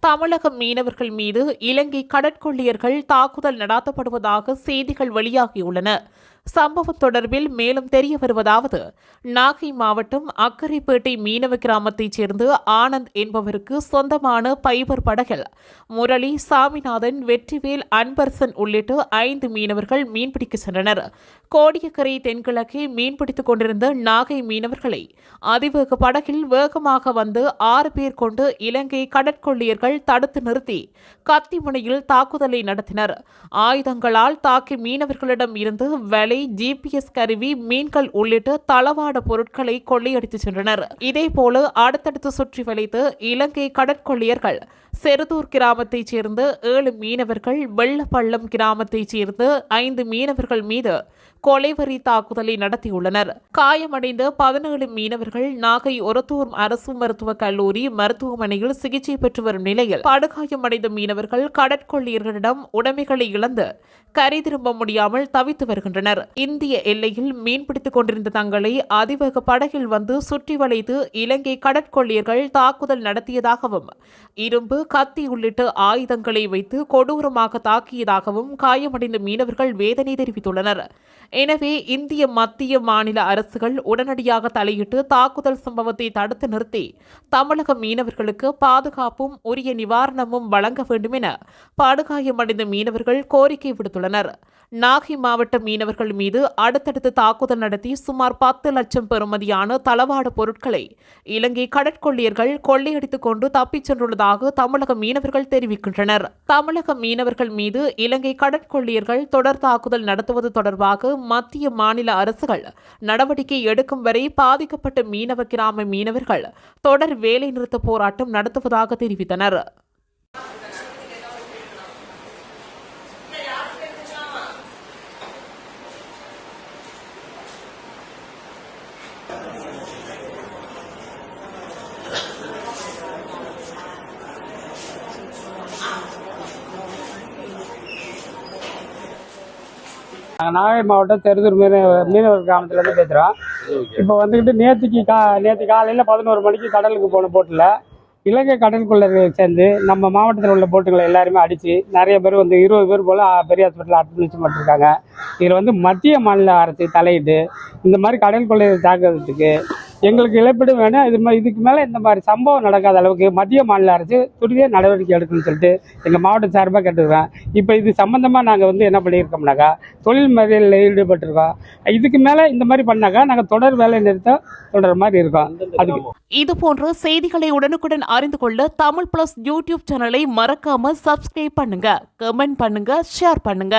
தமிழக மீனவர்கள் மீது இலங்கை கடற்கொள்ளையர்கள் தாக்குதல் நடாத்தப்படுவதாக செய்திகள் வெளியாகியுள்ளன. சம்பவம் தொடர்பில் மேலும் தெரிய வருவதாவது, நாகை மாவட்டம் அக்கரைப்பேட்டை மீனவ கிராமத்தைச் சேர்ந்த ஆனந்த் என்பவருக்கு சொந்தமான பைபர் படகில் முரளி, சாமிநாதன், வெற்றிவேல், அன்பரசன் உள்ளிட்ட 5 மீனவர்கள் மீன்பிடிக்க சென்றனர். கோடியக்கரை தென்கிழக்கே மீன்பிடித்துக் கொண்டிருந்த நாகை மீனவர்களை அதிவேக படகில் வேகமாக வந்து 6 பேர் கொண்டு இலங்கை கடற்கொள்ளையர்கள் தடுத்து நிறுத்தி கத்திமுனையில் தாக்குதலை நடத்தினர். ஆயுதங்களால் தாக்கி மீனவர்களிடம் இருந்து வலை, ஜிபிஎஸ் கருவி, மீன்கள் உள்ளிட்ட தளவாட பொருட்களை கொள்ளையடித்து சென்றனர். இதேபோல அடுத்தடுத்து சுற்றி வளைத்து இலங்கை கடற்கொள்ளையர்கள் செருதூர் கிராமத்தைச் சேர்ந்த 7 மீனவர்கள், வெள்ளப்பள்ளம் கிராமத்தைச் சேர்ந்த 5 மீனவர்கள் மீது கொலைவரி தாக்குதலை நடத்தியுள்ளனர். காயமடைந்த 17 மீனவர்கள் நாகை ஒரத்தூர் அரசு மருத்துவக் கல்லூரி மருத்துவமனையில் சிகிச்சை பெற்று வரும் நிலையில், படுகாயமடைந்த மீனவர்கள் கடற்கொள்ளையர்களிடம் உடைமைகளை இழந்து கரை திரும்ப முடியாமல் தவித்து வருகின்றனர். இந்திய எல்லையில் மீன்பிடித்துக் கொண்டிருந்த தங்களை அதிவேக படகில் வந்து சுற்றி வளைத்து இலங்கை கடற்கொள்ளையர்கள் தாக்குதல் நடத்தியதாகவும், இரும்பு, கத்தி உள்ளிட்ட ஆயுதங்களை வைத்து கொடூரமாக தாக்கியதாகவும் காயமடைந்த மீனவர்கள் வேதனை தெரிவித்துள்ளனர். எனவே இந்திய மத்திய மாநில அரசுகள் உடனடியாக தலையிட்டு தாக்குதல் சம்பவத்தை தடுத்து நிறுத்தி தமிழக மீனவர்களுக்கு பாதுகாப்பும் உரிய நிவாரணமும் வழங்க வேண்டும் என படுகாயமடைந்த மீனவர்கள் கோரிக்கை விடுத்துள்ளனர். நாகை மாவட்ட மீனவர்கள் மீது அடுத்தடுத்து தாக்குதல் நடத்தி சுமார் 10 லட்சம் பெறுமதியான தளவாட பொருட்களை இலங்கை கடற்கொள்ளையர்கள் கொள்ளையடித்துக் கொண்டு தப்பிச் சென்றுள்ளதாக தமிழக மீனவர்கள் தெரிவிக்கின்றனர். தமிழக மீனவர்கள் மீது இலங்கை கடற்கொள்ளையர்கள் தொடர் தாக்குதல் நடத்துவது தொடர்பாக மத்திய மாநில அரசுகள் நடவடிக்கை எடுக்கும் வரை பாதிக்கப்பட்ட மீனவ கிராம மீனவர்கள் தொடர் வேலைநிறுத்த போராட்டம் நடத்துவதாக தெரிவித்தனர். நாகை மாவட்டம் செருதூர் மீனவர் கிராமத்துலேருந்து பேசுகிறோம். இப்போ வந்துக்கிட்டு நேற்று காலையில் 11 மணிக்கு கடலுக்கு போன போட்டில் இலங்கை கடற்கொள்ளையர்கள் சேர்ந்து நம்ம மாவட்டத்தில் உள்ள போட்டுங்களை எல்லாருமே அடித்து நிறைய பேர் வந்து 20 பேர் போல் பெரிய ஹாஸ்பிட்டலில் அட்மிஷன் பண்ணிருக்காங்க. இதில் மத்திய மாநில அரசு தலையிட்டு இந்த மாதிரி கடற்கொள்ளையர்கள் தாக்குறதுக்கு எங்களுக்கு இழப்பீடு வேணும். இதுக்கு மேலே இந்த மாதிரி சம்பவம் நடக்காத அளவுக்கு மத்திய மாநில அரசு துரித நடவடிக்கை எடுக்கணும்னு சொல்லிட்டு எங்கள் மாவட்ட சார்பாக கேட்டுக்கிறோம். இப்போ இது சம்மந்தமாக நாங்கள் என்ன பண்ணியிருக்கோம்னாக்கா, தொழில் முறையில் ஈடுபட்டிருக்கோம். இதுக்கு மேலே இந்த மாதிரி பண்ணாக்கா நாங்கள் தொடர் வேலை நிறுத்தம் தொடர மாதிரி இருக்கோம். அதுக்கு இதுபோன்ற செய்திகளை உடனுக்குடன் அறிந்து கொள்ள தமிழ் பிளஸ் யூடியூப் சேனலை மறக்காம சப்ஸ்கிரைப் பண்ணுங்க, கமெண்ட் பண்ணுங்க, ஷேர் பண்ணுங்க.